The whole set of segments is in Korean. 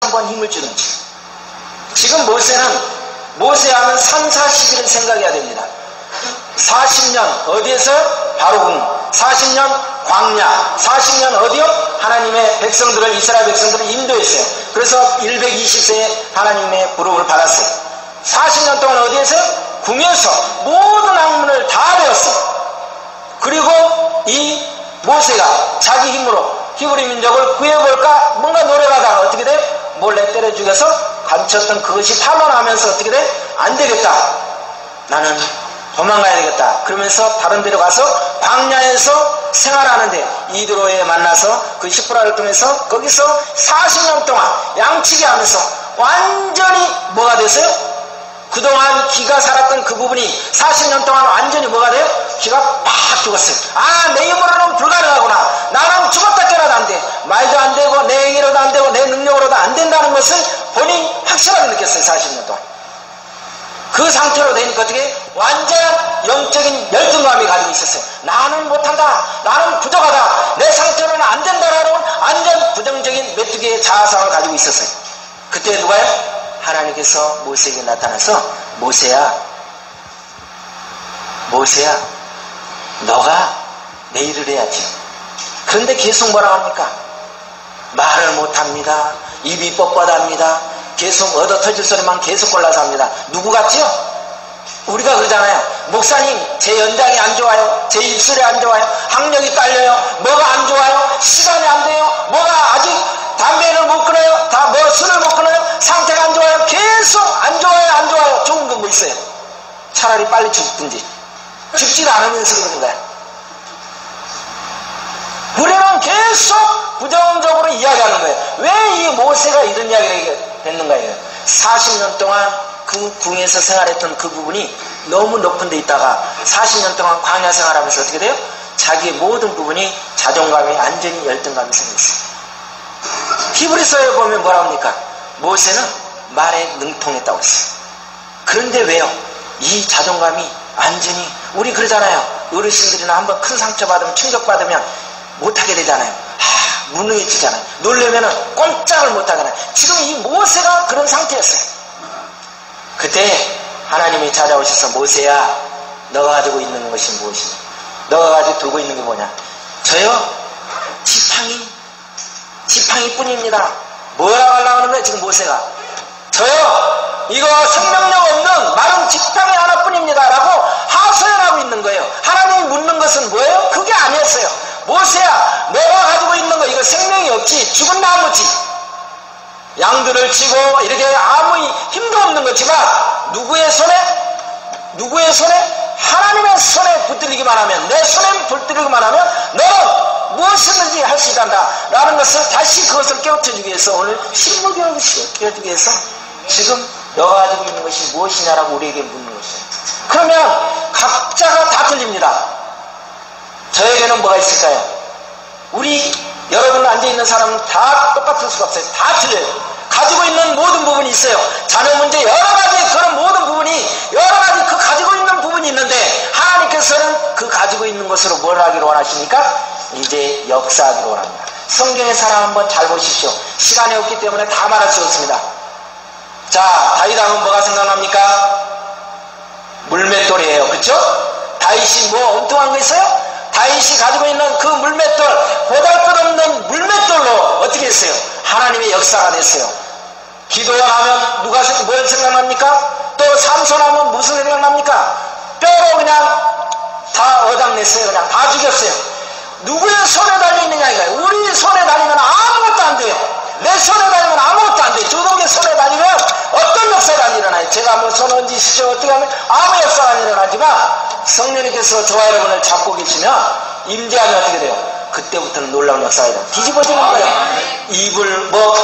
한번 힘을 주는지. 지금 모세 하면 3, 40일을 생각해야 됩니다. 40년 어디에서? 바로 40년 광야, 40년 어디요? 하나님의 백성들을, 이스라엘 백성들을 인도했어요. 그래서 120세에 하나님의 부름을 받았어요. 40년 동안 어디에서? 궁에서 모든 학문을 다 배웠어요. 그리고 이 모세가 자기 힘으로 히브리 민족을 구해볼까 뭔가 노력하다가 어떻게 돼? 몰래 때려 죽여서 감췄던 그것이 탄로나면서 어떻게 돼? 안 되겠다, 나는 도망가야 되겠다 그러면서 다른 데로 가서 광야에서 생활하는데 이드로에 만나서 그 시프라를 통해서 거기서 40년 동안 양치기 하면서 완전히 뭐가 됐어요? 그동안 기가 살았던 그 부분이 40년 동안 완전히 뭐가 돼요? 기가 팍 죽었어요. 아, 내 힘으로는 불가능하구나. 나는 죽었다 깨어나도 안 돼. 말도 안 되고 내 얘기로도 안 되고 내 능력으로도 안 된다는 것을 본인이 확실하게 느꼈어요. 40년 동안. 그 상태로 되니까 어떻게 완전한 영적인 열등감이 가지고 있었어요. 나는 못한다, 나는 부족하다, 내 상태로는 안 된다라는 완전 부정적인 메뚜기의 자아상을 가지고 있었어요. 그때 누가요? 하나님께서 모세에게 나타나서 모세야 너가 내 일을 해야지. 그런데 계속 뭐라고 합니까? 말을 못합니다. 입이 뻣뻣합니다. 계속 얻어 터질 소리만 계속 골라서 합니다. 누구 같지요? 우리가 그러잖아요. 목사님, 제 연장이 안 좋아요. 제 입술이 안 좋아요. 학력이 딸려요. 뭐가 안 좋아요? 시간이 안 돼요. 뭐가 아직 담배를 못 끊어요. 술을 못 끊어요. 상태가 안 좋아요. 계속 안 좋아요. 좋은 건 뭐 있어요? 차라리 빨리 죽든지. 죽지도 않으면서 그러는 거야. 우리는 계속 부정적으로 이야기하는 거예요. 왜 이 모세가 이런 이야기를 했는가 이거예요. 40년 동안 그 궁에서 생활했던 그 부분이 너무 높은 데 있다가 40년 동안 광야 생활하면서 어떻게 돼요? 자기의 모든 부분이 자존감에 완전히 열등감이 생겼어요. 히브리서에 보면 뭐라 합니까? 모세는 말에 능통했다고 했어요. 그런데 왜요? 이 자존감이 완전히, 우리 그러잖아요. 어르신들이나 한번 큰 상처받으면, 충격받으면 못하게 되잖아요. 무능해지잖아요. 놀려면은 꼼짝을 못하잖아요. 지금 이 모세가 그런 상태였어요. 그때 하나님이 찾아오셔서 모세야, 너가 가지고 있는 것이 무엇이냐? 너가 가지고 들고 있는 게 뭐냐? 저요? 지팡이 뿐입니다. 뭐라고 하려고 하는 거예요 지금 모세가? 저요? 이거 생명력 없는 마른 지팡이 하나뿐입니다 라고 하소연하고 있는 거예요. 하나님이 묻는 것은 뭐예요? 그게 아니었어요. 모세야, 너가 가지고 있는 거 이거 생명이 없지, 죽은 나무지. 양들을 치고 이렇게 아무 힘도 없는 거지만 누구의 손에? 하나님의 손에 붙들리기만 하면, 내 손에 붙들리기만 하면 너는 무엇이든지 할 수 있단다 라는 것을 다시 그것을 깨우쳐주기 위해서 오늘 실무교육을 깨우쳐주기 위해서 지금 너가 가지고 있는 것이 무엇이냐라고 우리에게 묻는 것이에요. 그러면 각자가 다 틀립니다. 저에게는 뭐가 있을까요? 여러분 앉아있는 사람은 다 똑같을 수가 없어요. 다 틀려요. 가지고 있는 모든 부분이 있어요. 자녀 문제 여러가지 그런 모든 부분이 여러가지 그 가지고 있는 부분이 있는데 하나님께서는 그 가지고 있는 것으로 뭘 하기로 원하십니까? 이제 역사하기로 원합니다. 성경의 사람 한번 잘 보십시오. 시간이 없기 때문에 다 말할 수 없습니다. 자, 다윗 하면 뭐가 생각납니까? 물맷돌이에요. 그렇죠? 다윗이 뭐 엉뚱한 거 있어요? 다윗이 가지고 있는 그 물맷돌, 보잘것없는 물맷돌로 어떻게 했어요? 하나님의 역사가 됐어요. 기도하면 누가 뭘 생각납니까? 또 삼손하면 무슨 생각납니까? 뼈로 그냥 다 어당냈어요. 그냥 다 죽였어요. 누구의 손에 달려있느냐 이거예요. 우리 손에 달리면 아무것도 안 돼요. 내 손에 달리면 아무것도 안 돼요. 조동의 손에 달리면 어떤 역사가 안 일어나요. 제가 한번 손 얹으시죠. 어떻게 하면 아무 역사가 안 일어나지만 성령님께서 저와 여러분을 잡고 계시면 임재하면 어떻게 돼요? 그때부터는 놀라운 역사가 일어나요. 뒤집어지는 거예요.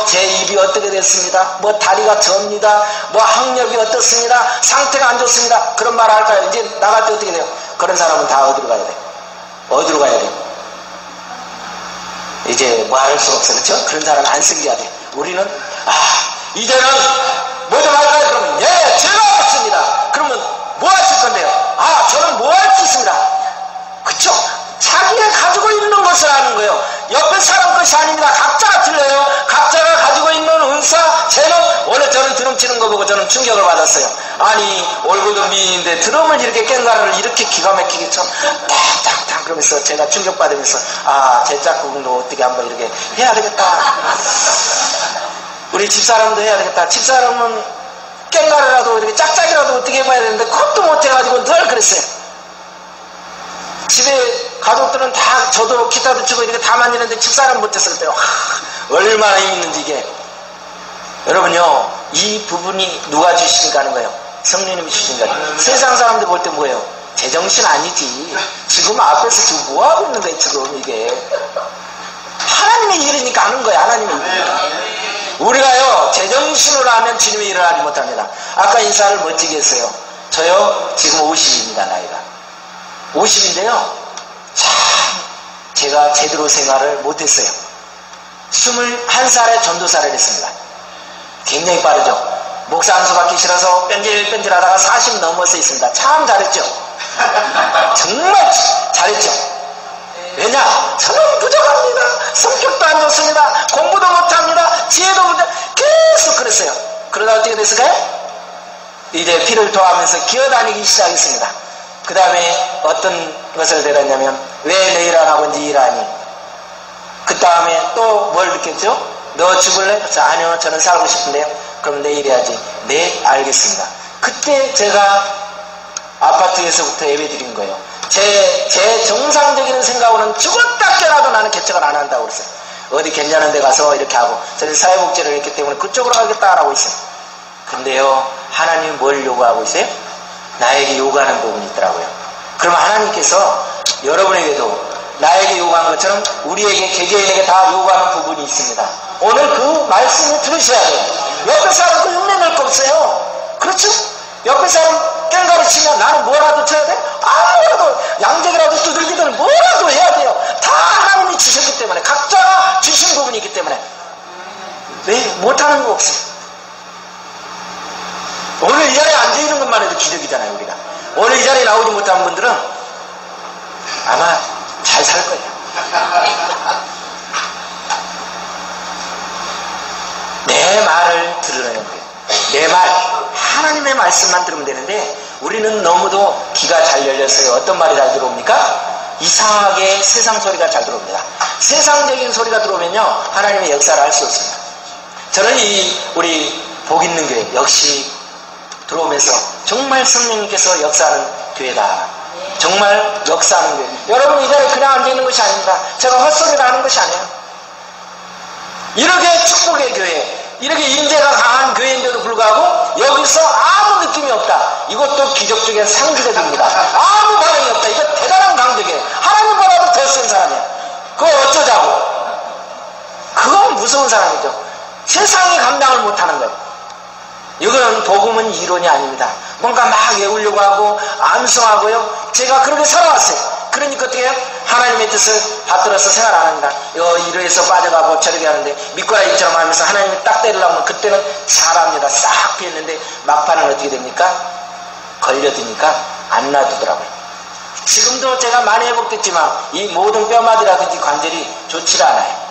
제 입이 어떻게 됐습니다. 다리가 접니다. 학력이 어떻습니다. 상태가 안 좋습니다. 그런 말 할까요? 이제 나갈 때 어떻게 돼요? 그런 사람은 다 어디로 가야 돼요? 어디로 가야 돼요? 이제 할 수가 없어요. 그렇죠? 그런 사람은 안 쓰기야 돼요. 우리는 이제는 뭐 좀 할까요? 그러면 제가 하겠습니다. 그러면 뭐 하실 건데요? 저는 뭐 할 수 있습니다. 그쵸? 자기가 가지고 있는 것을 하는 거예요. 옆에 사람 것이 아닙니다. 각자가 틀려요. 각자가 가지고 있는 은사, 드럼 치는 거 보고 저는 충격을 받았어요. 아니 얼굴도 미인인데 드럼을 이렇게 깽가를 이렇게 기가 막히게 쳐 탕탕탕 그러면서 제가 충격받으면서 아 제 짝꿍도 어떻게 한번 이렇게 해야 되겠다. 우리 집사람도 해야 되겠다. 집사람은 깽가라도 이렇게 짝짝이라도 어떻게 해봐야 되는데 그것도 못해가지고 늘 그랬어요. 집에 가족들은 다 저도 기타도 치고 이렇게 다 만지는데 집사람 못했을 때요. 얼마나 힘든지 이게. 여러분요, 이 부분이 누가 주시니까 하는 거예요? 성령님이 주시니까. 세상 사람들 볼 때 뭐예요? 제정신 아니지. 지금 앞에서 지금 뭐하고 있는 거예요, 지금 이게. 하나님의 일이니까 하는 거예요, 하나님의 일. 우리가요, 제정신으로 하면 주님의 일을 하지 못합니다. 아까 인사를 멋지게 했어요. 저요, 지금 50입니다, 나이가. 50인데요, 참, 제가 제대로 생활을 못했어요. 21살에 전도사를 했습니다. 굉장히 빠르죠. 목사 한 수 받기 싫어서 뺀질뺀질 하다가 40 넘어서 있습니다. 참 잘했죠. 정말 잘했죠. 왜냐? 저는 부족합니다. 성격도 안 좋습니다. 공부도 못합니다. 지혜도 못합니다. 계속 그랬어요. 그러다 어떻게 됐을까요? 이제 피를 토하면서 기어다니기 시작했습니다. 그 다음에 어떤 것을 내렸냐면 왜 내일 안 하고 네 일하니? 그 다음에 또 뭘 느꼈죠? 너 죽을래? 그래서 아니요, 저는 살고 싶은데요. 그럼 내일 해야지. 네, 알겠습니다. 그때 제가 아파트에서부터 예배 드린 거예요. 제 정상적인 생각으로는 죽었다 깨라도 나는 개척을 안 한다고 그랬어요. 어디 괜찮은 데 가서 이렇게 하고 저는 사회복지를 했기 때문에 그쪽으로 가겠다라고 했어요. 근데요, 하나님이 뭘 요구하고 있어요? 나에게 요구하는 부분이 있더라고요. 그럼 하나님께서 여러분에게도 나에게 요구한 것처럼 우리에게 개개인에게 다 요구하는 부분이 있습니다. 오늘 그 말씀을 들으셔야 돼요. 옆에 사람 그 흉내 낼 거 없어요. 그렇죠? 옆에 사람 깽가리 치면 나는 뭐라도 쳐야 돼? 아무라도 양재기라도 두들기든 뭐라도 해야 돼요. 다 하나님이 주셨기 때문에 각자가 주신 부분이 있기 때문에 왜 못하는 거 없어요. 오늘 이 자리에 앉아있는 것만 해도 기적이잖아요. 우리가 오늘 이 자리에 나오지 못한 분들은 아마 잘 살 거예요. 내 말을 들으는 거예요. 내 말, 하나님의 말씀만 들으면 되는데 우리는 너무도 귀가 잘 열렸어요. 어떤 말이 잘 들어옵니까? 이상하게 세상 소리가 잘 들어옵니다. 세상적인 소리가 들어오면요, 하나님의 역사를 할 수 없습니다. 저는 우리 복 있는 교회 역시 들어오면서 정말 성령님께서 역사하는 교회다. 정말 역사하는 교회. 여러분 이 자리에 그냥 앉아있는 것이 아닙니다. 제가 헛소리를 하는 것이 아니에요. 이렇게 축복의 교회, 이렇게 임재가 강한 교회인데도 불구하고 여기서 아무 느낌이 없다. 이것도 기적 중에 상기적입니다. 아무 반응이 없다. 이거 대단한 강적이에요. 하나님보다도 더 센 사람이에요. 그거 어쩌자고. 그건 무서운 사람이죠. 세상이 감당을 못하는 거예요. 이건 복음은 이론이 아닙니다. 뭔가 막 외우려고 하고 암송하고요. 제가 그렇게 살아왔어요. 그러니까 어떻게 해요? 하나님의 뜻을 받들어서 생활 안 합니다. 이러해서 빠져가고 저렇게 하는데 미꾸라지처럼 하면서 하나님이 딱 때리려면 그때는 잘합니다. 싹 피했는데 막판은 어떻게 됩니까? 걸려드니까 안 놔두더라고요. 지금도 제가 많이 회복됐지만 이 모든 뼈마디라든지 관절이 좋지가 않아요.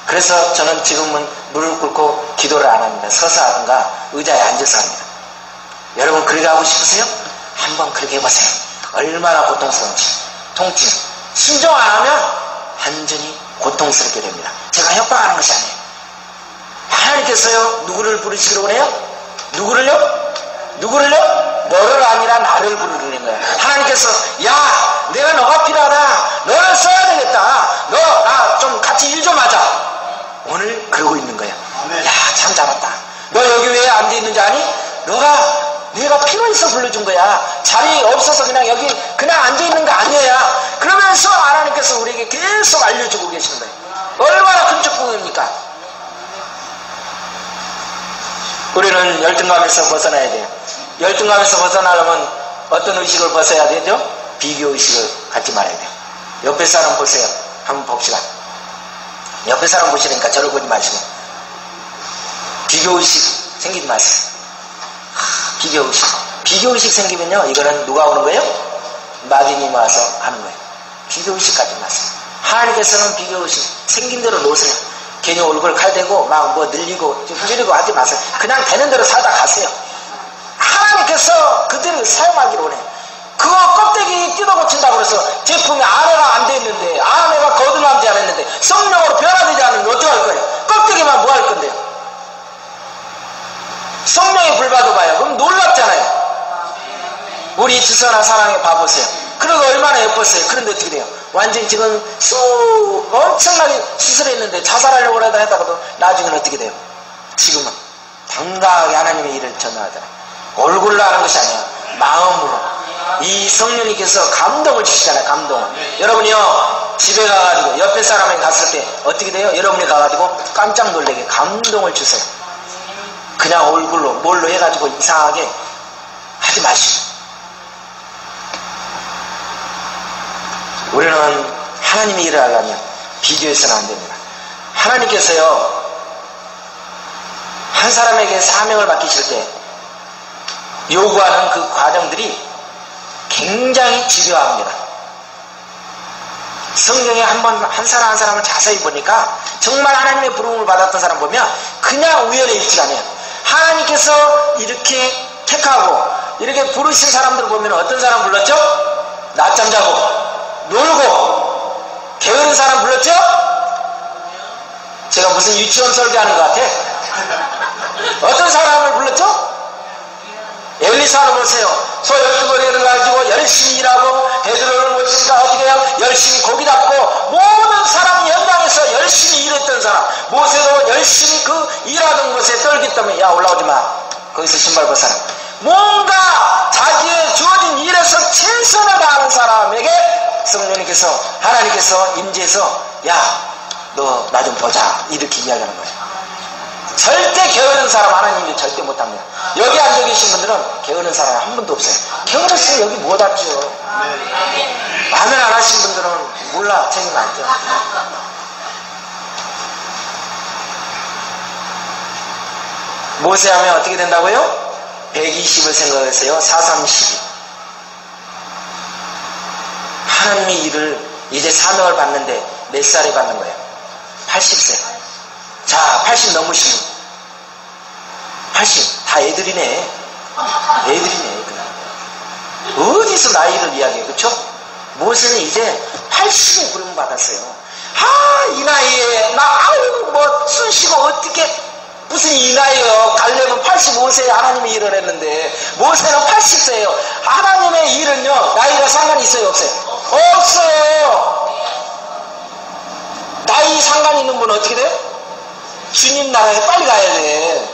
그래서 저는 지금은 무릎 꿇고 기도를 안 합니다. 서서 하든가 의자에 앉아서 합니다. 여러분 그렇게 하고 싶으세요? 한번 그렇게 해보세요. 얼마나 고통스러운지. 통증. 순종 안 하면 완전히 고통스럽게 됩니다. 제가 협박하는 것이 아니에요. 하나님께서요, 누구를 부르시기로 그래요? 누구를요? 너를 아니라 나를 부르는 거예요. 하나님께서 야, 내가 너가 필요하다. 너를 써야 되겠다. 너 나 좀 같이 일 좀 하자. 오늘 그러고 있는 거야. 야, 참 잘했다. 너 여기 왜 앉아있는지 아니? 내가 필요해서 불러준 거야. 자리 없어서 그냥 여기 그냥 앉아있는 거 아니야. 그러면서 하나님께서 우리에게 계속 알려주고 계시는 거예요. 얼마나 큰 축복입니까? 우리는 열등감에서 벗어나야 돼요. 열등감에서 벗어나려면 어떤 의식을 벗어야 되죠? 비교의식을 갖지 말아야 돼요. 옆에 사람 보세요. 한번 봅시다. 옆에 사람 보시니까 저를 보지 마시고 비교의식 생기지 마세요. 비교의식 생기면요, 이거는 누가 오는 거예요? 마귀님이 와서 하는 거예요. 비교의식 갖지 마세요. 하나님께서는 비교의식 생긴 대로 놓으세요. 괜히 얼굴 칼대고 막 뭐 늘리고 줄이고 하지 마세요. 그냥 되는 대로 살다 가세요. 하나님께서 그대로 사용하기로 원해요. 그거 껍데기 뜯어 고친다고 그래서 제품이 안에가 안 돼 있는데, 안에가 거듭나지 않았는데, 성령으로 변화되지 않으면 어떡할 거예요? 껍데기만 뭐 할 건데요? 성령이 불받아봐요. 그럼 놀랍잖아요. 우리 주선아 사랑에 봐보세요. 그리고 얼마나 예뻤어요. 그런데 어떻게 돼요? 완전히 지금 엄청나게 수술했는데 자살하려고 하다가도 나중에는 어떻게 돼요? 지금은 당당하게 하나님의 일을 전하잖아요. 얼굴로 하는 것이 아니야. 마음으로. 이 성령님께서 감동을 주시잖아요. 감동을. 여러분이요 집에 가가지고 옆에 사람에게 갔을 때 어떻게 돼요? 여러분이 가가지고 깜짝 놀래게 감동을 주세요. 그냥 얼굴로 뭘로 해가지고 이상하게 하지 마시고. 우리는 하나님의 일을 하려면 비교해서는 안 됩니다. 하나님께서요 한 사람에게 사명을 맡기실 때 요구하는 그 과정들이 굉장히 집요합니다. 성경에 한 사람 한 사람을 자세히 보니까 정말 하나님의 부름을 받았던 사람 보면 그냥 우연의 일치가 아니에요. 하나님께서 이렇게 택하고 이렇게 부르신 사람들을 보면 어떤 사람 불렀죠? 낮잠 자고 놀고 게으른 사람 불렀죠? 제가 무슨 유치원 설교하는 것 같아. 어떤 사람을 불렀죠? 엘리사를 보세요. 소 12마리를 가지고 열심히 일하고 베드로를 모시니까 어떻게 해요? 열심히 고기 잡고 모든 사람 연방에서 열심히 일했던 사람. 모세도 열심히 그 일하던 곳에 떨기 때문에 야 올라오지 마. 거기서 신발 벗어라. 뭔가 자기의 주어진 일에서 최선을 다하는 사람에게 성령님께서 하나님께서 임재해서 야 너 나 좀 보자 이렇게 이야기하는 거예요. 절대 게으른 사람 하나님이 절대 못합니다. 여기 앉아 계신 분들은 게으른 사람 한 분도 없어요. 게으르시면 여기 못 앉죠. 마음에 안 하신 분들은 몰라 책임 안 져. 모세 하면 어떻게 된다고요? 120을 생각했어요. 432. 하나님의 일을 이제 사명을 받는데 몇 살에 받는 거예요? 80세. 자, 80 넘으시면 80. 다 애들이네. 애들이네. 애들. 어디서 나이를 이야기해. 그렇죠? 모세는 이제 80에 부름 받았어요. 이 나이에 아유 뭐 순시고 어떻게 무슨 이 나이요. 가려면 85세에 하나님의 일을 했는데 모세는 80세예요. 하나님의 일은요 나이가 상관이 있어요? 없어요? 없어요. 나이 상관이 있는 분은 어떻게 돼요? 주님 나라에 빨리 가야 돼.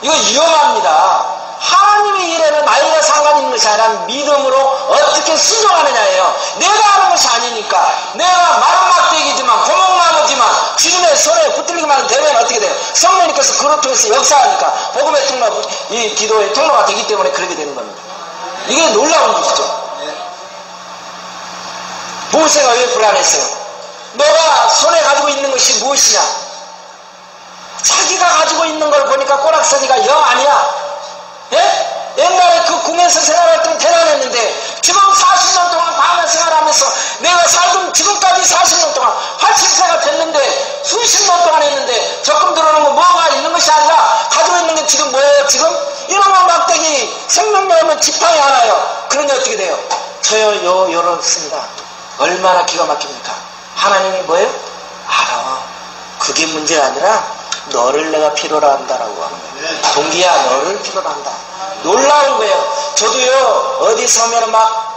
이거 위험합니다. 하나님의 일에는 나이가 상관 있는 것이 아니라 믿음으로 어떻게 순종하느냐예요. 내가 하는 것이 아니니까. 내가 마름막대기지만 고목나무지만 주님의 손에 붙들기만 하면 되면 어떻게 돼요? 성령님께서 그를 통해서 역사하니까 복음의 통로, 이 기도의 통로가 되기 때문에 그렇게 되는 겁니다. 이게 놀라운 것이죠. 모세가 왜 불안했어요? 너가 손에 가지고 있는 것이 무엇이냐? 자기가 가지고 있는 걸 보니까 꼬락서니가 영 아니야. 예? 옛날에 그 궁에서 생활할 때 대단했는데 지금 40년 동안 방에 생활하면서 내가 살던 지금까지 40년 동안 80세가 됐는데 수십 년 동안 했는데 적금 들어오는 거 뭐가 있는 것이 아니라 가지고 있는 게 지금 뭐예요? 지금 이놈의 막대기 생명력하면 지팡이 하나요. 그러니 어떻게 돼요? 저요 요렇습니다. 얼마나 기가 막힙니까? 하나님이 뭐예요? 알아. 그게 문제가 아니라 너를 내가 필요로 한다라고 하는 거예요. 동기야 너를 필요로 한다. 놀라운 거예요. 저도요 어디 서면 막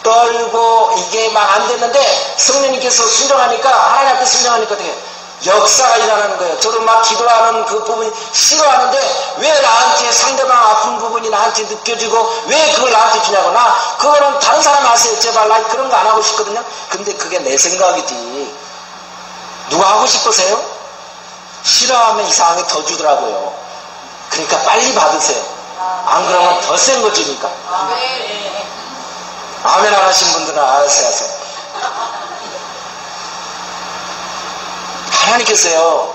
떨고 이게 막 안 됐는데 성령님께서 순종하니까 하나님 앞에 순종하니까 어떻게 역사가 일어나는 거예요. 저도 막 기도하는 그 부분이 싫어하는데 왜 나한테 상대방 아픈 부분이 나한테 느껴지고 왜 그걸 나한테 주냐고. 나 그거는 다른 사람 아세요. 제발 나 그런 거 안 하고 싶거든요. 근데 그게 내 생각이지. 누가 하고 싶으세요? 싫어하면 이상하게 더 주더라고요. 그러니까 빨리 받으세요. 안 그러면 더 센 거 주니까. 아멘 안 하신 분들은 알아서 하세요. 하나님께서요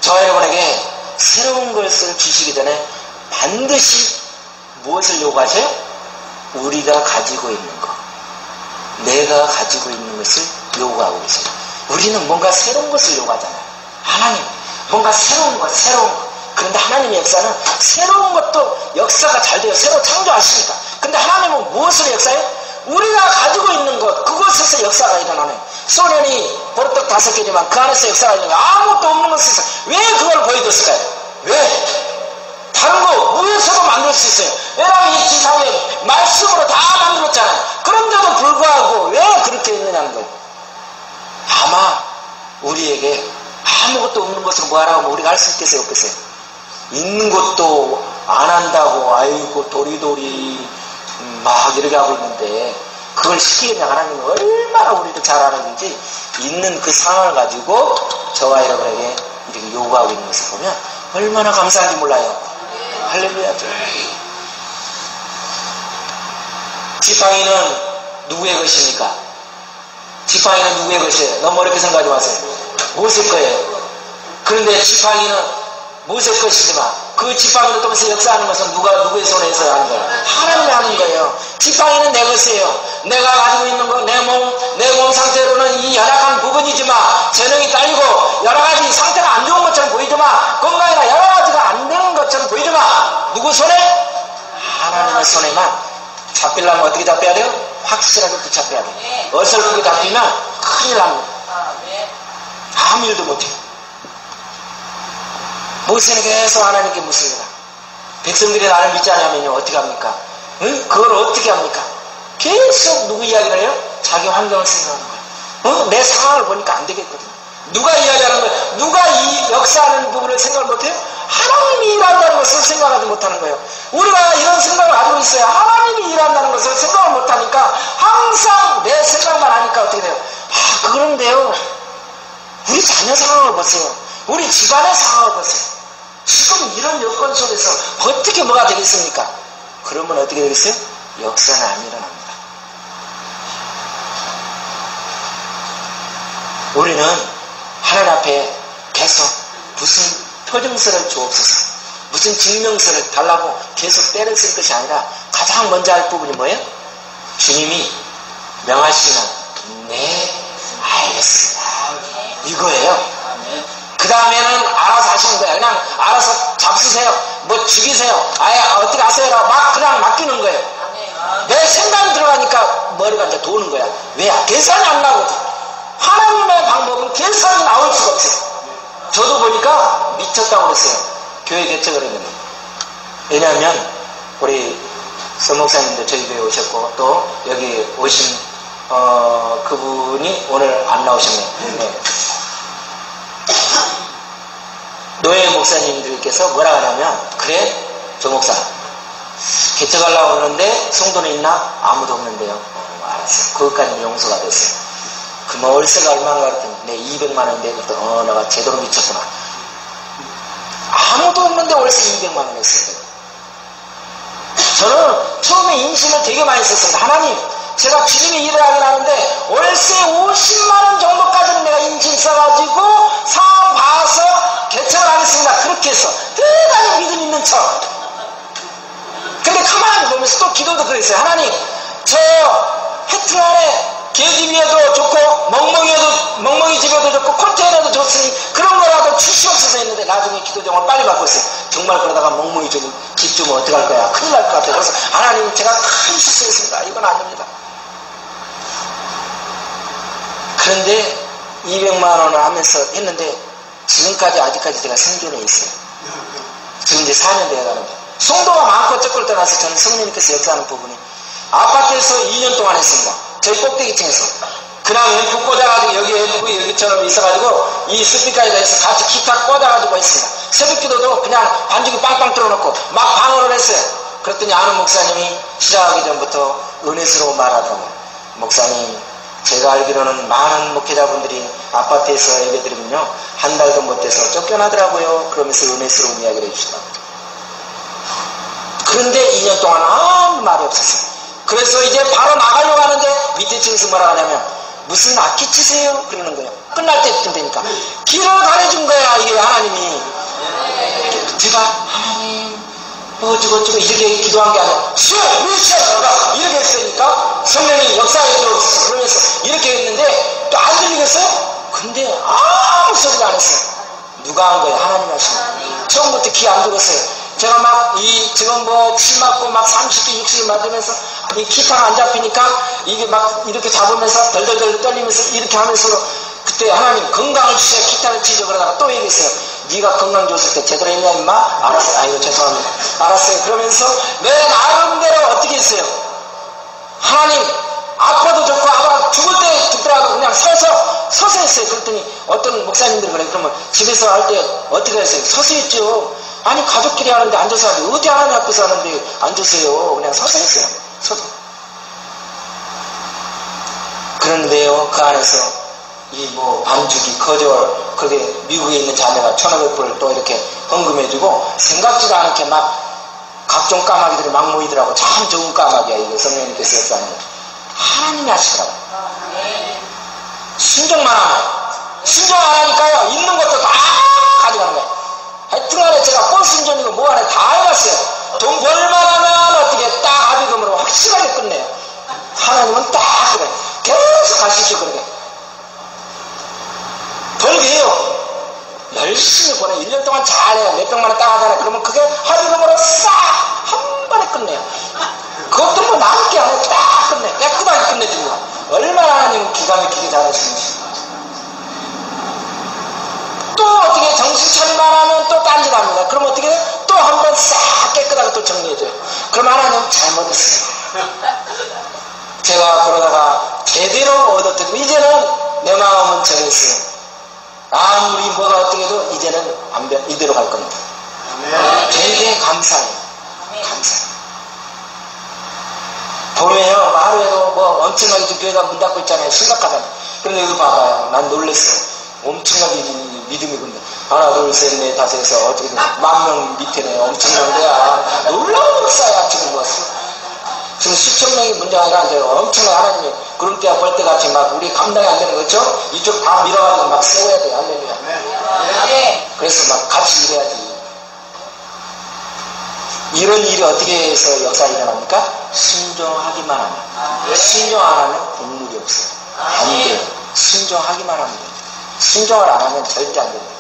저 여러분에게 새로운 것을 주시기 전에 반드시 무엇을 요구하세요? 우리가 가지고 있는 것, 내가 가지고 있는 것을 요구하고 있어요. 우리는 뭔가 새로운 것을 요구하잖아요. 하나님 뭔가 새로운 것. 그런데 하나님의 역사는 새로운 것도 역사가 잘 돼요. 새로 창조하시니까. 근데 하나님은 무엇으로 역사해요? 우리가 가지고 있는 것, 그것에서 역사가 일어나네. 소련이 보르떡 5개지만 그 안에서 역사가 있는 거, 아무것도 없는 것에서 왜 그걸 보여줬을까요? 왜? 다른 거 무에서도 만들 수 있어요. 왜냐하면 이 지상에 말씀으로 다 만들었잖아요. 그런데도 불구하고 왜 그렇게 있느냐는 거예요. 아마 우리에게 아무것도 없는 것을 뭐하라고 하면 우리가 할 수 있겠어요, 없겠어요? 있는 것도 안 한다고 아이고 도리도리 막 이렇게 하고 있는데 그걸 시키겠냐. 하나님은 얼마나 우리를 잘 아는지 있는 그 상황을 가지고 저와 여러분에게 이렇게 요구하고 있는 것을 보면 얼마나 감사한지 몰라요. 할렐루야죠. 지팡이는 누구의 것입니까? 지팡이는 누구의 것이에요? 너무 어렵게 생각하지 마세요. 모세 거예요. 그런데 지팡이는 모세 것이지만 그 지팡이를 통해서 역사하는 것은 누구의 손에서 하는 거예요? 하나님이 하는 거예요. 지팡이는 내 것이에요. 내가 가지고 있는 거, 내 몸 상태로는 이 연약한 부분이지만 재능이 딸리고 여러 가지 상태가 안 좋은 것처럼 보이지만 건강이나 여러 가지가 안 되는 것처럼 보이지만 누구 손에? 하나님의 손에만 잡히려면 어떻게 잡혀야 돼요? 확실하게 붙잡혀야 돼요. 어설프게 잡히면 큰일 납니다. 아무 일도 못해요. 모세는 계속 하나님께 묻습니다. 백성들이 나를 믿지 않으면요 어떻게 합니까? 응? 그걸 어떻게 합니까? 계속 누구 이야기를 해요? 자기 환경을 생각하는 거예요. 내 상황을 보니까 안 되겠거든. 누가 이야기하는 거예요? 누가 이 역사하는 부분을 생각을 못해요? 하나님이 일한다는 것을 생각하지 못하는 거예요. 우리가 이런 생각을 가지고 있어요. 하나님이 일한다는 것을 생각을 못하니까 항상 내 생각만 하니까 어떻게 돼요? 그런데요 우리 자녀 상황을 보세요. 우리 집안의 상황을 보세요. 지금 이런 여건 속에서 어떻게 뭐가 되겠습니까? 그러면 어떻게 되겠어요? 역사는 안 일어납니다. 우리는 하나님 앞에 계속 무슨 표정서를 주옵소서, 무슨 증명서를 달라고 계속 때를 쓸 것이 아니라 가장 먼저 할 부분이 뭐예요? 주님이 명하시면 네 알겠습니다 이거예요. 그 다음에는 알아서 하시는 거예요. 그냥 알아서 잡수세요. 뭐 죽이세요. 아예 어떻게 하세요? 막 그냥 맡기는 거예요. 내 생각이 들어가니까 머리가 이제 도는 거야. 왜? 계산이 안 나거든. 하나님의 방법은 계산이 나올 수가 없어요. 저도 보니까 미쳤다고 그랬어요. 교회 개척을 했는데. 왜냐하면 우리 서목사님도 저희 교회에 오셨고 또 여기 오신 그분이 오늘 안 나오셨네요. 네. 노예 목사님들께서 뭐라 하냐면 그래 조 목사 개척하려고 그러는데 성도는 있나? 아무도 없는데요. 알았어. 그것까지 용서가 됐어요. 그러면 월세가 얼마인가 그랬더니 네 200만 원인데 내가 제대로 미쳤구나. 아무도 없는데 월세 200만 원 했어요. 저는 처음에 인심을 되게 많이 썼습니다. 하나님 제가 주님의 일을 하긴 하는데 월세 50만 원 정도까지는 내가 인심 써가지고 상황 봐서 개척을 하겠습니다. 그렇게 해서 대단히 믿음 있는 척. 근데 가만히 보면서 또 기도도 그랬어요. 하나님 저 해트 안에 개집이어도 좋고 멍멍이 집에도 좋고 컨테이너도 좋으니 그런 거라도 주시옵소서 했는데 나중에 기도 제목을 빨리 바꿨어요. 정말 그러다가 멍멍이 집 주면 어떡할 거야? 큰일 날 것 같아요. 그래서 하나님 제가 큰 실수했습니다. 이건 아닙니다. 그런데 200만 원을 하면서 했는데 지금까지 아직까지 제가 생존해 있어요. 지금 이제 4년 돼가는데 성도가 많고 적고를 떠나서 저는 성령님께서 역사하는 부분이 아파트에서 2년 동안 했습니다. 저희 꼭대기층에서. 그다음에 불 꽂아가지고 여기처럼 있어가지고 이 스피커에다 해서 같이 기타 꽂아가지고 했습니다. 새벽기도도 그냥 반죽이 빵빵 뚫어놓고 막 방언을 했어요. 그랬더니 아는 목사님이 시작하기 전부터 은혜스러운 말하더라고요. 목사님 제가 알기로는 많은 목회자분들이 아파트에서 예배드리면요 한 달도 못돼서 쫓겨나더라고요. 그러면서 은혜스러운 이야기를 해주시더라고요. 그런데 2년 동안 아무 말이 없었어요. 그래서 이제 바로 나가려고 하는데 밑에 층에서 뭐라 하냐면 무슨 악기 치세요? 그러는 거예요. 끝날 때쯤 되니까 길을 가려준 거야. 이게 하나님이. 제가 하나님 어쩌고 이렇게 기도한 게 아니라 이렇게 했으니까 성령이 역사에 들어오셔서 그러면서 이렇게 했는데 또 안 들리겠어요? 근데 아무 소리도 안 했어요. 누가 한 거예요? 하나님 하신 거예요. 처음부터 귀 안 들었어요. 제가 막 지금 침 맞고 막 30개 60개 맞으면서 이 기타가 안 잡히니까 이게 막 이렇게 잡으면서 덜덜덜 떨리면서 이렇게 하면서 그때 하나님 건강을 주셔야 기타를 치죠. 그러다가 또 얘기했어요. 네가 건강 줬을 때 제대로 했냐 임마? 알았어요. 아이고 죄송합니다. 알았어요. 그러면서 내 나름대로 어떻게 했어요? 하나님 아파도 좋고 아마 죽을 때 죽더라도 그냥 서서 했어요. 그랬더니 어떤 목사님들이 그래. 그러면 집에서 할 때 어떻게 했어요? 서서 했죠. 아니 가족끼리 하는데 앉아서 하지 어디 하나님 앞에서 하는데 앉으세요. 그냥 서서 했어요. 서서. 그런데요 그 안에서 이 뭐 반주기 거절 그게 미국에 있는 자매가 1,500불을 또 이렇게 헌금해주고 생각지도 않게 막 각종 까마귀들이 막 모이더라고. 참 좋은 까마귀야. 이거 성령님께서 했다는 거. 하나님이 하시더라고. 순종만 하면 순종 안 하니까요 있는 것도 다 가져가는 거야. 하여튼간에 제가 꽃순종이고 뭐하네 다 해봤어요. 돈 벌만하면 어떻게 딱 합의금으로 확실하게 끝내요. 하나님은 딱 그래 계속 가시죠. 그러게 벌게요. 열심히 보내. 1년 동안 잘해요. 몇 백만원 딱 하잖아요. 그러면 그게 합의금으로 싹 한 번에 끝내요. 그것도 뭐 남게 안 해요. 딱 끝내. 깨끗하게 끝내줍니다. 얼마나 하나님은 기가 막히게 잘하시는지. 또 어떻게 정신 차리만 하면 또 딴짓합니다. 그럼 어떻게 해요? 또 한 번 싹 깨끗하게 또 정리해줘요. 그럼 하나님은 잘못했어요. 제가 그러다가 제대로 얻었더니 이제는 내 마음은 정했어요. 아무리 뭐가 어떻게 해도 이제는 이대로 갈 겁니다. 굉장히 감사해요. 감사해요. 보면요 하루에도 뭐 엄청나게 교회가 문 닫고 있잖아요. 심각하잖아요. 그런데 여기 봐봐요. 난 놀랬어. 엄청나게 믿음이 근데 하나 둘 셋 넷 다섯 해서 어떻게 10,000명 밑에네. 엄청난 거야. 놀라운 역사야. 지금 뭐 지금 수천 명이 문제가 아니라 이제 엄청난 하나님이 구름대와 벌떼같이 막 우리 감당이 안 되는 거죠? 이쪽 다 밀어가지고 막 세워야 돼요. 할렐루야. 그래서 막 같이 일해야지. 이런 일이 어떻게 해서 역사가 일어납니까? 순종하기만 하면. 순종 안 하면 국물이 없어요. 안 돼요. 순종하기만 하면 돼요. 순종을 안 하면 절대 안 됩니다.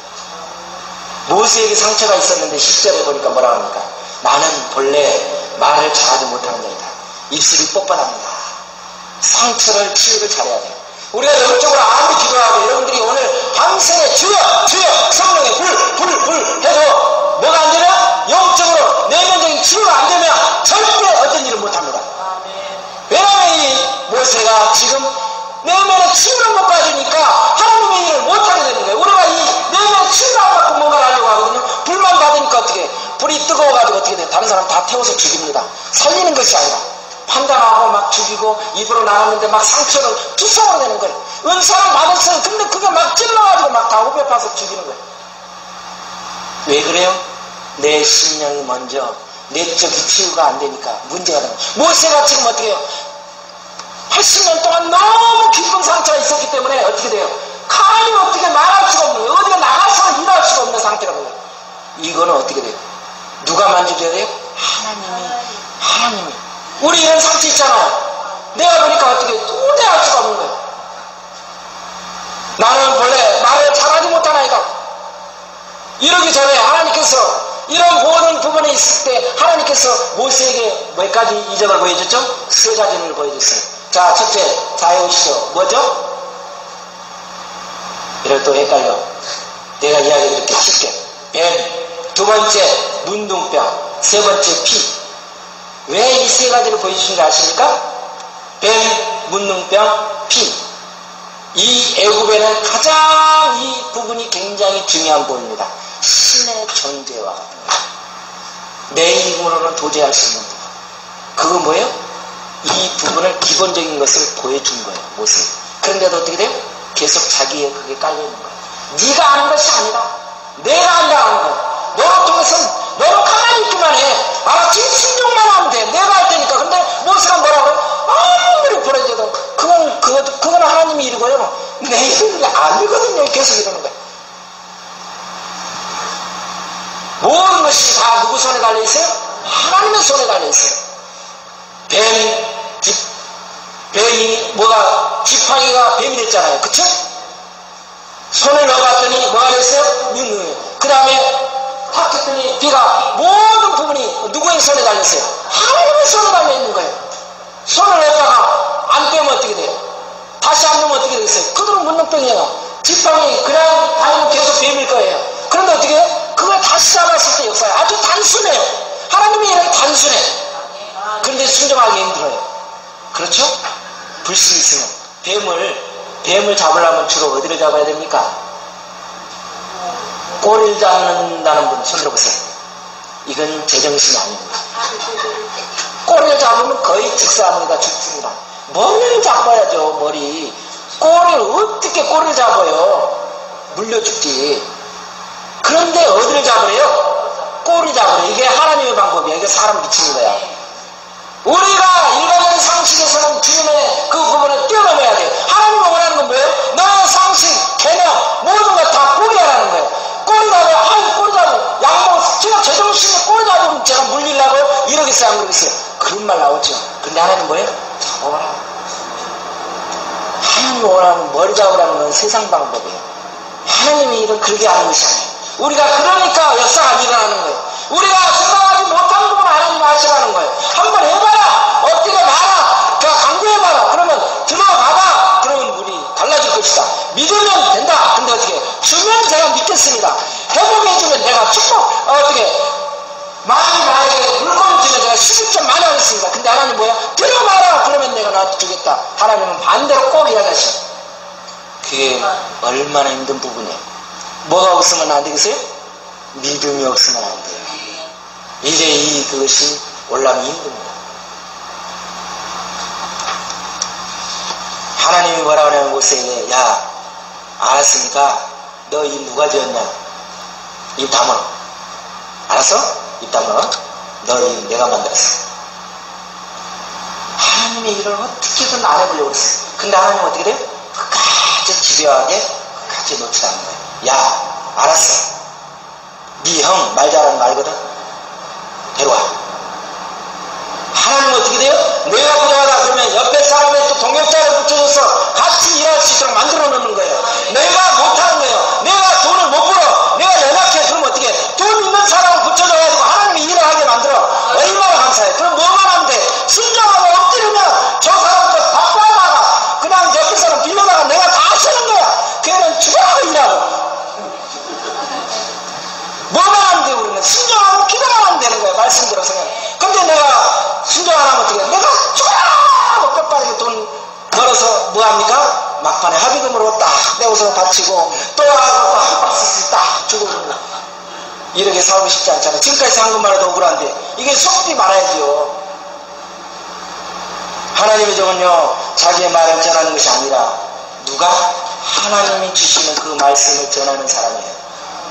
모세에게 상처가 있었는데 10절에 보니까 뭐라 합니까? 나는 본래 말을 잘하지 못하는 자이다. 입술이 뻣뻣합니다. 상처를 치유를 잘해야 돼요. 우리가 영적으로 아무리 기도하고 여러분들이 오늘 밤새에 주여 성령의 불 해도 뭐가 안 되면 영적으로 내면적인 치유가 안 되면 절대 어떤 일을 못합니다. 왜냐하면 이 모세가 지금 내면에 치유를 못 받으니까 하나님의 일을 못하게 되는 거예요. 우리가 이 내면에 치유를 안 받고 뭔가를 하려고 하거든요. 불만 받으니까 어떻게 불이 뜨거워가지고 어떻게 돼요? 다른 사람 다 태워서 죽입니다. 살리는 것이 아니라 판단하고 막 죽이고 입으로 나갔는데 막 상처를 투성으로 되는 거예요. 은사를 받았어요. 근데 그게 막 찔러가지고 막 다 후벼 파서 죽이는 거예요. 왜 그래요? 내 심령이 먼저 내적인 치유가 안 되니까 문제가 되는 거예요. 모세가 지금 어떻게 해요? 80년 동안 너무 깊은 상처가 있었기 때문에 어떻게 돼요? 감히 어떻게 말할 수가 없는 거예요. 어디가 나가서 일할 수가 없는 상태가 돼요. 이거는 어떻게 돼요? 누가 만져줘야 돼요? 하나님이. 우리 이런 상처 있잖아요. 내가 보니까 어떻게 도저히 할 수가 없는 거예요. 나는 본래 말을 잘하지 못한 아이다. 이러기 전에 하나님께서 이런 모든 부분에 있을 때 하나님께서 모세에게 몇 가지 이적을 보여줬죠? 세 가지를 보여줬어요. 자, 첫째, 자해오시죠. 뭐죠? 이럴 또 헷갈려. 내가 이야기 이렇게 쉽게. 뱀. 두 번째, 문둥병. 세 번째, 피. 왜 이 세 가지를 보여주신 줄 아십니까? 뱀, 문둥병, 피. 이 애굽에는 가장 이 부분이 굉장히 중요한 부분입니다. 신의 존재와 내 힘으로는 도저히 할 수 없는 부분. 그거 뭐예요? 이 부분을 기본적인 것을 보여준 거예요. 모세. 그런데도 어떻게 돼요? 계속 자기의 그게 깔려있는 거예요. 네가 아는 것이 아니라 내가 안다는 거예요. 너를 통해서 너는 가만히 있기만 해. 알았지? 순종만 하면 돼. 내가 할 테니까. 근데 모세가 뭐라고 해요? 아무리 보내줘도 그건 하나님이 이루고요. 내 일이 아니거든요. 계속 이러는 거예요. 모든 것이 다 누구 손에 달려있어요? 하나님의 손에 달려있어요. 뱀이 지팡이가 뱀이 됐잖아요. 그쵸? 손을 넣어봤더니 뭐가 됐어요? 민둥이에요. 그 다음에 탁 했더니 비가 모든 부분이 누구의 손에 달렸어요? 하나님의 손에 달려있는 거예요. 손을 넣었다가 안 빼면 어떻게 돼요? 다시 안 넣으면 어떻게 되겠어요? 그대로 문둥병이에요. 지팡이 그냥 다니면 계속 뱀일 거예요. 그런데 어떻게 해요? 그걸 다시 잡았을 때 역사가 아주 단순해요. 하나님의 일은 단순해. 그런데 순종하기 힘들어요. 그렇죠? 불신이 있으면 뱀을 잡으려면 주로 어디를 잡아야 됩니까? 꼬리를 잡는다는 분 손 들어보세요. 이건 제정신이 아닙니다. 꼬리를 잡으면 거의 즉사합니다. 죽습니다. 머리를 잡아야죠. 머리. 꼬리를 어떻게 꼬리를 잡아요? 물려 죽지. 그런데 어디를 잡으래요? 꼬리 잡으래요. 이게 하나님의 방법이야. 이게 사람 미치는 거야. 우리가 일반적인 상식에서는 주님의 그 부분을 뛰어넘어야 돼요. 하나님이 원하는 건 뭐예요? 너의 상식, 개념, 모든 걸 다 포기하라는 거예요. 꼬리 잡아요. 아유, 꼬리 잡아요. 양복, 제가 제정신에 꼬리 잡으면 제가 물리려고 이러겠어요? 안 그러겠어요? 그런 말 나오죠. 근데 하나님 뭐예요? 잡아라. 하나님이 원하는 머리 잡으라는 건 세상 방법이에요. 하나님이 이런 그렇게 하는 것이 아니에요. 우리가 그러니까 역사가 일어나는 거예요. 우리가 생각하지 못하는 부분을 하나님이 하시라는 거예요. 한번 해봐라. 어떻게 봐라. 강구해봐라. 그러면 들어가봐. 그러면 우리 달라질 것이다. 믿으면 된다. 근데 어떻게 주면 제가 믿겠습니다. 회복해 주면 내가 축복 어떻게 많이 나에게 물건 주면 제가 11점 많이 하겠습니다. 근데 하나님 뭐야? 들어봐라. 그러면 내가 나한테 주겠다. 하나님은 반대로 꼭 이야기하셔. 그게 얼마나 힘든 부분이에요. 뭐가 없으면 안 되겠어요? 믿음이 없으면 안 돼요. 이제 그것이 올라가기 힘듭니다. 하나님이 뭐라 그러냐면 모세에게 야 알았으니까 너 입 누가 지었냐? 입 다물어. 알았어? 입 다물어. 너 입 내가 만들었어. 하나님의 일을 어떻게든 안 해보려고 그랬어요. 근데 하나님은 어떻게 돼요? 끝까지 집요하게 끝까지 놓지 않는 거예요. 야 알았어. 네 형 말 잘하는 거 알거든? 데려와. 하나님은 어떻게 돼요? 내가 부족하다 그러면 옆에 사람에 또 동역자를 붙여줘서 같이 일할 수 있도록 만들어 놓는 거예요. 내가 못하는 거예요. 내가 돈을 못 벌어. 내가 연약해. 그럼 어떻게 해? 돈 있는 사람을 붙여줘가지고 하나님이 일을 하게 만들어. 얼마나 감사해. 그럼 뭐만 하면 돼? 순종하고 엎드리면 저 사람도 바빠다가 그냥 옆에 사람 빌려다가 내가 다 하시는 거야. 걔는 죽어라고 일하고. 뭐만 하면 돼? 우리는 순종하고 기도만 하면 되는 거야. 말씀대로 생각. 근데 내가 순종 안 하면 어떻게 해? 내가 죽어라! 뼈빠르게 돈 벌어서 뭐합니까? 막판에 합의금으로 딱 내어서 바치고 또 하고 또 한 박스씩 딱 주고 이렇게 살고 싶지 않잖아요. 지금까지 산 것만 해도 억울한데 이게 속이 말아야지요. 하나님의 종은요 자기의 말을 전하는 것이 아니라 누가? 하나님이 주시는 그 말씀을 전하는 사람이에요.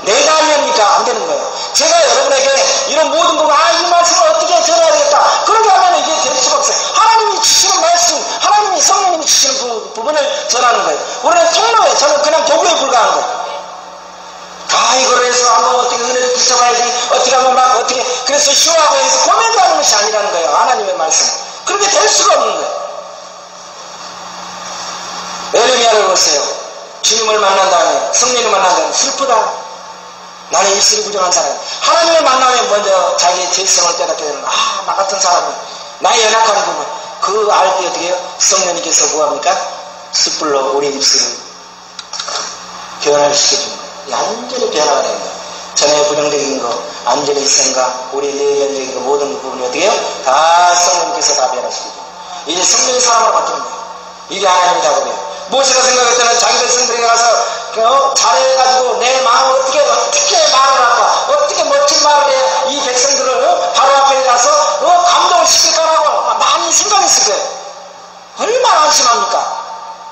내가 하려니까 안 되는 거예요. 제가 여러분에게 이런 모든 부분, 이 말씀을 어떻게 전해야 되겠다. 그렇게 하면 이게 될 수가 없어요. 하나님이 주시는 말씀, 하나님이 성령님이 주시는 그 부분을 전하는 거예요. 우리는 통로에, 저는 그냥 도구에 불과한 거예요. 이걸 해서 한번 어떻게 은혜를 붙여봐야지, 어떻게 하면 막 어떻게, 그래서 쇼하고 해서 고민하는 것이 아니라는 거예요. 하나님의 말씀. 그렇게 될 수가 없는 거예요. 에레미야를 보세요. 주님을 만난 다음에, 성령을 만난 다음에 슬프다. 나는 일술이 부정한 사람. 하나님을 만나면 먼저 자기의 죄성을 깨닫게 되는 나 같은 사람은 나의 연약한 부분 그 알 때 어떻게 해요? 성령님께서 뭐합니까? 숯불로 우리 입술을 변화시켜주는 거예요. 완전히 변화가 되는 거예요. 전에 부정적인 거, 안전의 생각, 우리 내면적인 거 모든 부분이 어떻게 해요? 다 성령님께서 다 변화시켜줘요. 이제 성령의 사람을 바꾸는 거예요. 이게 하나님의 작업이에요. 모세가 생각할 때는 자기 백성들에게 가서 잘해가지고 내 마음을 어떻게 말을 할까, 어떻게 멋진 말을 해 이 백성들을 바로 앞에 가서 감동을 시킬까라고 많이 생각했을 거예요. 얼마나 안심합니까?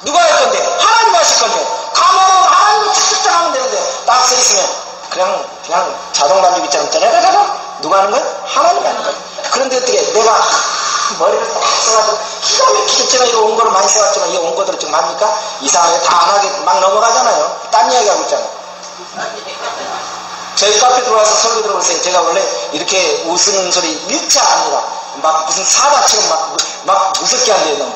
누가 할 건데? 하나님 하실 건데. 가면은 하나님이 착착착 하면 되는데 딱 서 있으면 그냥 자동 반죽 있잖아요. 짜라라라 누가 하는 거예요? 하나님이 하는 거예요. 그런데 어떻게 내가 머리를 딱 써가지고 기가 막히게 제가 이거 원고를 많이 써왔지만 이 원고들은 지금 합니까? 이상하게 다 안 하게 막 넘어가잖아요. 딴 이야기 하고 있잖아요. 저희 카페 들어와서 설교 들어보세요. 제가 원래 이렇게 웃는 소리 일체 아닙니다. 막 무슨 사다처럼 막 무섭게 한대요. 너무.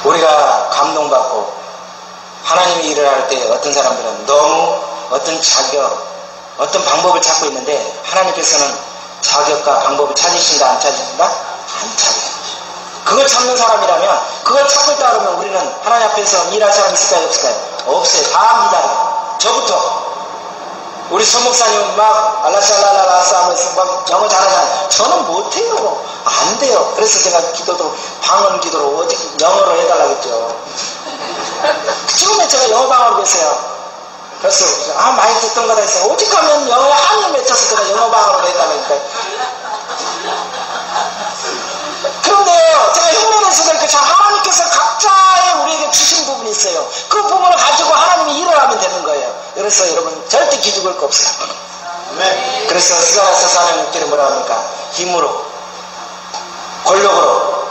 우리가 감동받고 하나님이 일을 할 때 어떤 사람들은 너무 어떤 자격, 어떤 방법을 찾고 있는데 하나님께서는 자격과 방법을 찾으신가 안 찾으신가? 안 찾아요. 그걸 찾는 사람이라면, 그걸 찾고 있다 그러면 우리는 하나님 앞에서 일할 사람 있을까요? 없을까요? 없어요. 다 기다려요. 저부터. 우리 손 목사님은 막 알라샬라라라사 하면서 막 영어 잘하잖아요. 저는 못해요. 안 돼요. 그래서 제가 기도도 방언 기도로 어디 영어로 해달라겠죠. 처음에 제가 영어 방언으로 했어요. 그래서 많이 듣던 거다 했어요. 오직하면 영어에 한을 맺혀서 제가 영어 방언으로 해달라니까. 그런데요, 제가 흉내내서 그렇게 하나님께서 각자의 우리에게 주신 부분이 있어요. 그 부분을 가지고 하나님이 일을 하면 되는 거예요. 그래서 여러분 절대 기죽을 거 없어요. 네. 그래서 스가랴서 4장 6절에 뭐라 합니까? 힘으로, 권력으로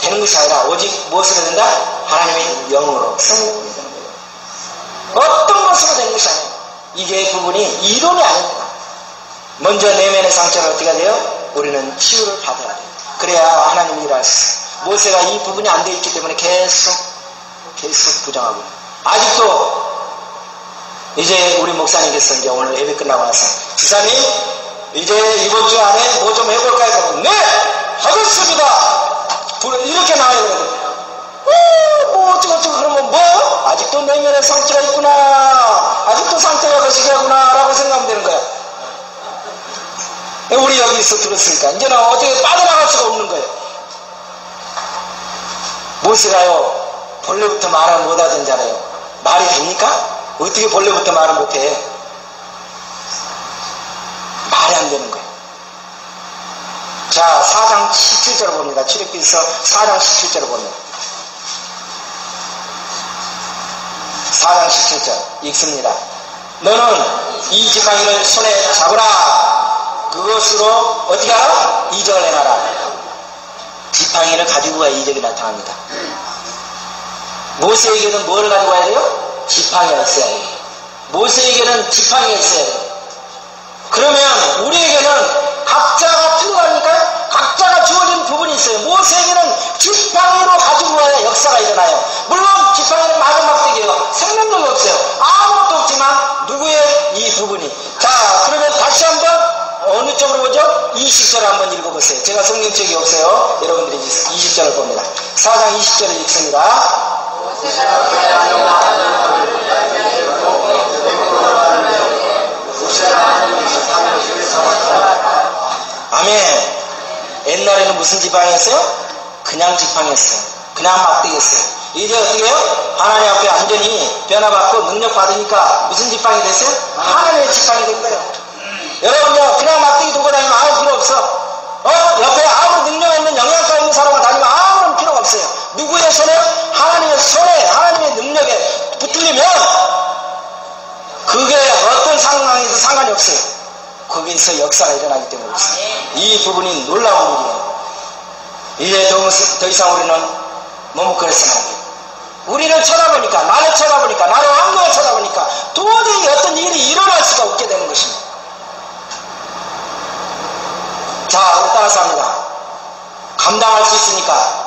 되는 것이 아니라 오직 무엇으로 된다? 하나님의 영으로, 성령으로 되는 거예요. 어떤 것으로 되는 것이 아니에요. 이게 부분이 이론이 아닙니다. 먼저 내면의 상처를 어떻게 해야 돼요? 우리는 치유를 받아야 돼요. 그래야 하나님이 일하셨어요. 모세가 이 부분이 안 되어 있기 때문에 계속 부정하고, 아직도 이제 우리 목사님께서 이제 오늘 예배 끝나고 나서 지사님 이제 이번 주 안에 뭐 좀 해볼까요? 그러면 네! 하겠습니다! 이렇게 나와야 되거든요. 뭐 어쩌고 그러면 뭐? 아직도 내면에 상처가 있구나, 아직도 상태가 거시기하구나 라고 생각하면 되는 거야. 우리 여기서 들었으니까 이제는 어떻게 빠져나갈 수가 없는 거예요. 모세가요 본래부터 말을 못하던 자래요. 말이 됩니까? 어떻게 본래부터 말을 못해? 말이 안 되는 거예요. 자, 4장 17절을 봅니다. 출애굽기서 4장 17절을 봅니다. 4장 17절 읽습니다. 너는 이 지팡이를 손에 잡으라. 그것으로 어떻게 하라? 이적을 해놔라. 지팡이를 가지고 가야 이적이 나타납니다. 모세에게는 뭐를 가지고 가야 돼요? 지팡이가 있어야 돼요. 모세에게는 지팡이가 있어야 돼요. 그러면 우리에게는 각자가 필요하니까 각자가 주어진 부분이 있어요. 모세에게는 지팡이로 가지고 가야 역사가 일어나요. 물론 지팡이는 마지막대기예요. 생명력이 없어요. 아무것도 없지만 누구의 이 부분이. 자, 그러면 다시 한번 어느 쪽으로 보죠? 20절 한번 읽어보세요. 제가 성경책이 없어요. 여러분들이 20절을 봅니다. 4장 20절을 읽습니다. 아멘. 옛날에는 무슨 지팡이였어요? 그냥 지팡이였어요. 그냥 막대기였어요. 이제 어떻게 해요? 하나님 앞에 완전히 변화받고 능력받으니까 무슨 지팡이 됐어요? 하나님의 지팡이 된 거예요. 여러분요, 그냥 막대기 들고 다니면 아무 필요 없어. 옆에 아무 능력 있는 영양가 있는 사람을 다니면 아무런 필요가 없어요. 누구의 손에? 하나님의 손에, 하나님의 능력에 붙들리면 그게 어떤 상황에도 상관이 없어요. 거기서 역사가 일어나기 때문에 없어요. 이 부분이 놀라운 일이에요. 이제 더 이상 우리는 머뭇거려서는 안 돼요. 우리를 쳐다보니까, 나를 쳐다보니까, 나를 왕국을 쳐다보니까 도저히 어떤 일이 일어날 수가 없게 되는 것입니다. 자, 우리 따라서 합니다. 감당할 수 있으니까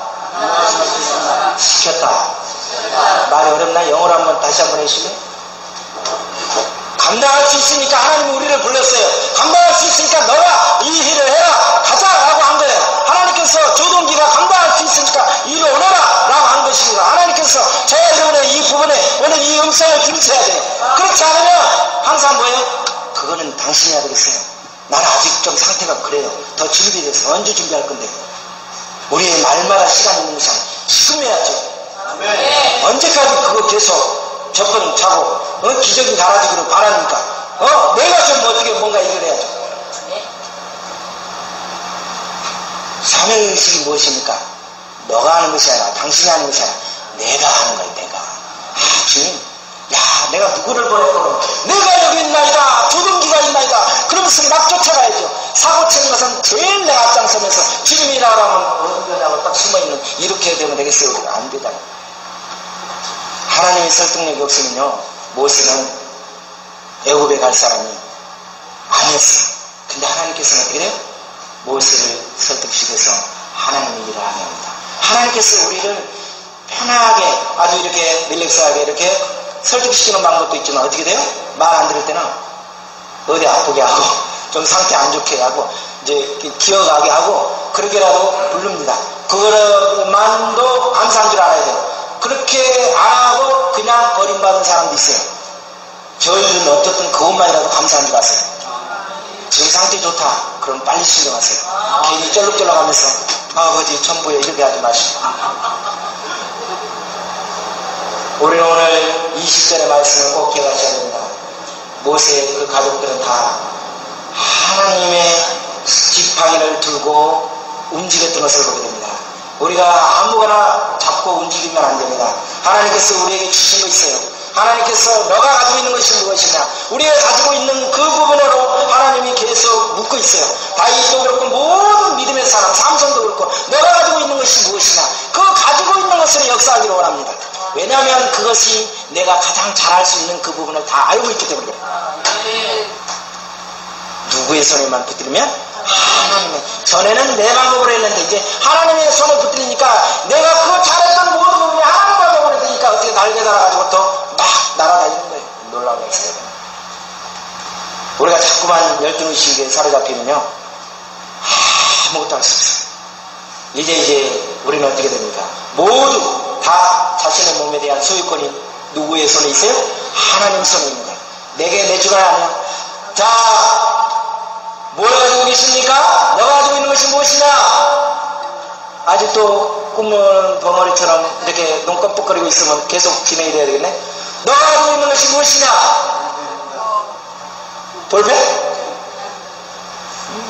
시켰다. 말이 어렵나? 영어로 한번 다시 한번 해주시면. 감당할 수 있으니까 하나님이 우리를 불렀어요. 감당할 수 있으니까 너가 이 일을 해라, 가자라고 한 거예요. 하나님께서 조동기가 감당할 수 있으니까 이리 오너라 라고 한 것입니다. 하나님께서 저와 여러분의 이 부분에 오늘 이 음성을 들으셔야 돼요. 그렇지 않으면 항상 뭐예요? 그거는 당신이 해야 되겠어요. 나는 아직 좀 상태가 그래요. 더 준비돼서 언제 준비할 건데. 우리의 말마다 시간이 있는 것이 아니라 지금 해야죠. 네. 언제까지 그거 계속 접근 차고 기적이 달아지기를 바라니까 내가 좀 어떻게 뭔가 일을 해야죠. 사명의식이 무엇입니까? 너가 하는 것이 아니라 당신이 하는 것이 아니라 내가 하는 거야. 내가. 주님, 야, 내가 누구를 보냈고 내가 여기 있나이다, 조동기가 있나이다 그러면서 막 쫓아가야죠. 사고 치는 것은 제일 내가 앞장서면서 주님이라고 하면 어디냐고 딱 숨어있는 이렇게 되면 되겠어요? 안 되잖아요. 하나님의 설득력이 없으면요, 모세는 애굽에 갈 사람이 아니었어. 근데 하나님께서는 어떻게 해요? 모세를 설득시켜서 하나님의 일을 하게 합니다. 하나님께서 우리를 편하게 아주 이렇게 릴렉스하게 이렇게 설득시키는 방법도 있지만 어떻게 돼요? 말 안 들을 때는 어디 아프게 하고 좀 상태 안 좋게 하고 이제 기어가게 하고 그렇게라도 부릅니다. 그것만도 감사한 줄 알아야 돼요. 그렇게 안 하고 그냥 버림받은 사람도 있어요. 저희들은 어쨌든 그것만이라도 감사한 줄 아세요. 지금 상태 좋다. 그럼 빨리 신경하세요. 괜히 쩔룩쩔룩하면서 아버지 천부에 이렇게 하지 마시고. 우리는 오늘 20절의 말씀을 꼭 기억하셔야 됩니다. 모세의 그 가족들은 다 하나님의 지팡이를 들고 움직였던 것을 보게 됩니다. 우리가 아무거나 잡고 움직이면 안 됩니다. 하나님께서 우리에게 주신 거 있어요. 하나님께서 너가 가지고 있는 것이 무엇이냐, 우리가 가지고 있는 그 부분으로 하나님이 계속 묻고 있어요. 다윗도 그렇고 모든 믿음의 사람 삼손도 그렇고 너가 가지고 있는 것이 무엇이냐, 그 가지고 있는 것을 역사하기를 원합니다. 왜냐하면 그것이 내가 가장 잘할 수 있는 그 부분을 다 알고 있기 때문에. 누구의 손에만 붙들면? 하나님의. 전에는 내 방법으로 했는데 이제 하나님의 손에 붙들리니까 내가 그 잘했던 모든 부분이 하나님 방법으로 되니까 어떻게 날개 달아가지고 또 막 날아다니는 거예요. 놀라운 것이에요. 우리가 자꾸만 열등의식에 사로잡히면요 아무것도 할 수 없어요. 이제 우리는 어떻게 됩니까? 모두 다 자신의 몸에 대한 소유권이 누구의 손에 있어요? 하나님 손에 있는 거예요. 내게 내 주가 아니야. 자, 뭘 가지고 계십니까? 너가 가지고 있는 것이 무엇이냐? 아직도 꿈은 벙어리처럼 이렇게 눈 깜빡거리고 있으면 계속 진행이 돼야 되겠네. 너가 가지고 있는 것이 무엇이냐? 볼펜?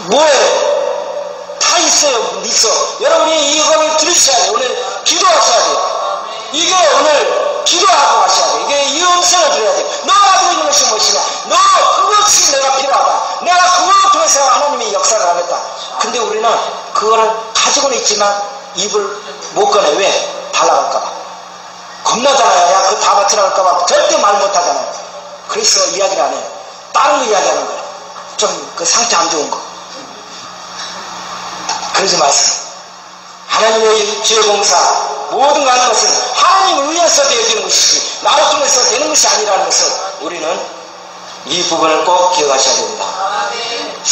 뭐예요? 다 있어요. 있어. 여러분이 이거를 들으셔야 돼요. 오늘 기도하셔야 돼요. 이게 오늘 기도하고 가셔야 돼요. 이게 이 음성을 들어야 돼요. 너가 가지고 있는 것이 무엇이냐? 너 그것이 내가 필요하다. 내가 그걸 통해서 하나님의 역사를 하겠다. 근데 우리는 그거를 가지고는 있지만 입을 못 꺼내. 왜? 달라갈까봐. 겁나잖아요. 야, 그거 다 바치라갈까봐 절대 말 못하잖아요. 그래서 이야기를 안 해요. 다른 거 이야기하는 거예요. 좀 그 상태 안 좋은 거. 그러지 마세요. 하나님의 주의 공사 모든 거 하는 것은 하나님을 위해서 되어지는 것이지 나를 통해서 되는 것이 아니라는 것을 우리는 이 부분을 꼭 기억하셔야 됩니다.